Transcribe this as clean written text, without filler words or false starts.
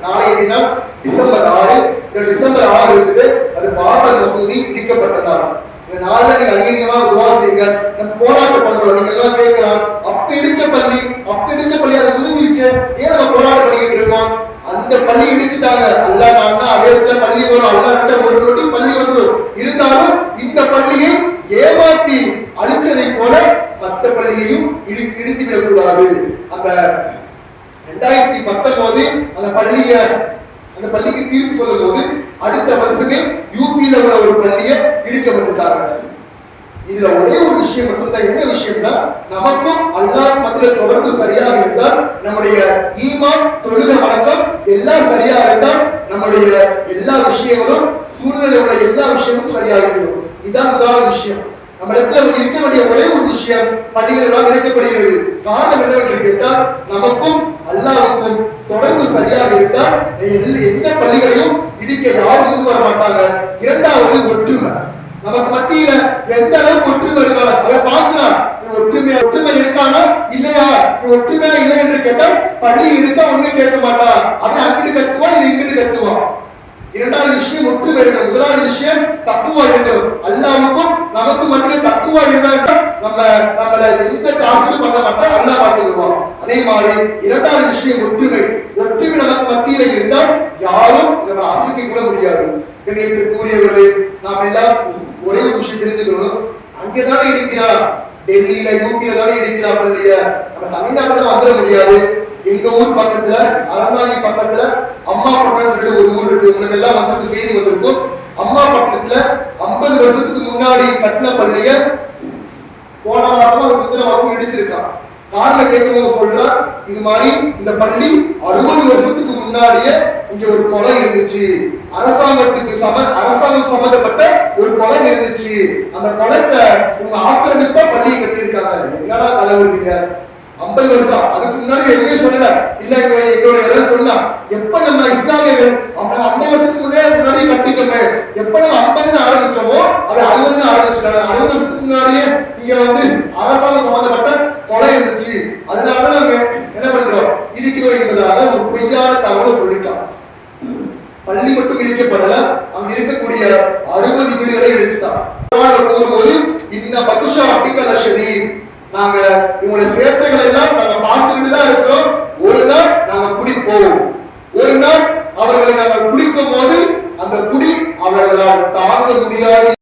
நாளைய தினம் டிசம்பர் 6. இந்த டிசம்பர் 6 இருக்குது, அது பாபர் மசூதி இடிக்கப்பட்ட நாள். இந்த நாள்ல நீங்க அதிகமா துவா செய்யுங்க. நம்ம போராட்டம் பண்றோம். நீங்க எல்லாம் கேட்கலாம், அப்ப இடிச்ச பள்ளி அதை முடிஞ்சிருச்சு, ஏன் நம்ம போராட்டம் பண்ணிக்கிட்டு இருக்கோம்? அந்த பள்ளி இடிச்சுட்டாங்க. அல்லா நான்னா அதே இடத்துல பள்ளி வரும். அல்லா நினைச்சா ஒரு நொடி பள்ளி வந்துடும். இருந்தாலும் இந்த பள்ளியை ஏமாத்தி அழிச்சதை போல மற்ற பள்ளியையும் இடித்து விடக்கூடாது. அந்த 2019 அந்த பள்ளிக்கு தீர்ப்பு சொல்லும் போது அடுத்த வருஷமே யூபியில உள்ள ஒரு பள்ளியை இடிக்கப்பட்டுட்டாங்க. இதுல ஒரே ஒரு விஷயம் மட்டும்தான். என்ன விஷயம்னா, நமக்கும் அல்லாஹ் மத்தியில தொடர்பு சரியாக இருந்தால், நம்முடைய ஈமான் தொழுகை வழக்கம் எல்லாம் சரியா இருந்தால், நம்முடைய எல்லா விஷயங்களும் சூழ்நிலையோட எல்லா விஷயமும் சரியாகிவிடும். இதுதான் முதலாவது விஷயம். நம்ம இடத்துல இருக்க வேண்டிய ஒரே ஒரு விஷயம், பள்ளிகள் எல்லாம் இணைக்கப்படுகிறது. காரணம் என்னவென்று கேட்டால், நமக்கும் அல்லாஹ்வுக்கும் தொடர்பு சரியாக இருந்தால் எந்த பள்ளிகளையும் இடிக்க யாரும் முன் வர மாட்டாங்க. இரண்டாவது ஒற்றுமை. நமக்கு மத்தியில எந்த அளவுக்கு ஒற்றுமை இருக்காங்க அதை பார்க்கலாம். ஒற்றுமை இருக்கானா இல்லையா? ஒற்றுமையா இல்லை என்று கேட்டால் பள்ளி இடிச்சா ஒண்ணு கேட்க மாட்டா, அவன் அங்கிட்டு கத்துவான், இது இங்கிட்டு கத்துவான். இரண்டாவது விஷயம் ஒற்றுமை இருக்கணும். முதலாவது விஷயம் தக்குவா இருக்கணும். அல்லாஹ்வுக்கும் நமக்கும் மத்தியில தக்குவா இருந்தா நம்மள எந்த டார்ச்சரும் பண்ண மாட்டோம், அல்லாஹ் பார்த்துக்குவோம். அதே மாதிரி இரண்டாவது விஷயம் ஒற்றுமை நமக்கு மத்தியில இருந்தால் யாரும் நம்ம அசைக்க கூட முடியாது. கூறியவர்களே, நாம் எல்லாம் ஒரே ஒரு விஷயம் தெரிஞ்சுக்கணும். அங்கேதானே இடிக்கிறா, டெல்லியில யூபியில தானே இடிக்கிறா பள்ளிய. நம்ம தமிழ்நாட்டுல வந்துட முடியாது. எங்க ஊர் பக்கத்துல அறந்தாங்கி பக்கத்துல அம்மா பட்டணம் சொல்லிட்டு ஒரு ஊர் இருக்கு. உங்களுக்கு எல்லாம் வந்து செய்தி வந்திருக்கும். அம்மா பட்டணத்துல 50 வருஷத்துக்கு முன்னாடி கட்டின பள்ளிய போன மாசமா முந்தின மாசம் இடிச்சிருக்கான். காரண கேட்கும் சொல்றா, இது மாதிரி இந்த பள்ளி 60 வருஷத்துக்கு முன்னாடியே இங்க ஒரு கொலை இருந்துச்சு, அரசாங்கம் சம்பந்தப்பட்ட ஒரு கொலை இருந்துச்சு, அந்த கொலைத்தை உங்க ஆக்கிரமிச்சு தான் பள்ளியை கட்டியிருக்காங்க. என்னடா தலைவருங்க, 50 வருஷம் அதுக்கு முன்னாடி எதுவுமே சொல்லல. இல்ல எங்களோட இடம் சொல்லலாம். எப்ப நம்ம இஸ்லாமியர்கள் 50 வருஷத்துக்கு முன்னாடி கட்டிட்டோமே, எப்ப நம்ம 50 ஆரம்பிச்சோமோ அது 60 ஆரம்பிச்சுட்டாங்க. 60 வருஷத்துக்கு முன்னாடியே இங்க வந்து அரசாங்கம் சம்பந்தப்பட்ட கொலை இருந்துச்சு, அதனாலதான் நம்ம என்ன பண்றோம், இடிக்கிறோம் என்பதாக ஒரு பொய்யான தகவலை சொல்லிட்டோம். பள்ளி மட்டும் இடிக்கப்படல, அங்க இருக்கக்கூடிய 60 வீடுகளை இடிச்சுட்டான். போகும்போது இந்த பத்துஷா அட்டிக்கல சரி, நாங்க உங்களுடைய சேட்டைகளை எல்லாம் நாங்க பார்த்துக்கிட்டு தான் இருக்கிறோம். ஒரு நாள் நாங்க குடிப்போம். ஒரு நாள் அவர்களை நாங்கள் குடிக்கும் போது அந்த குடி அவர்களால் தாங்க முடியாது.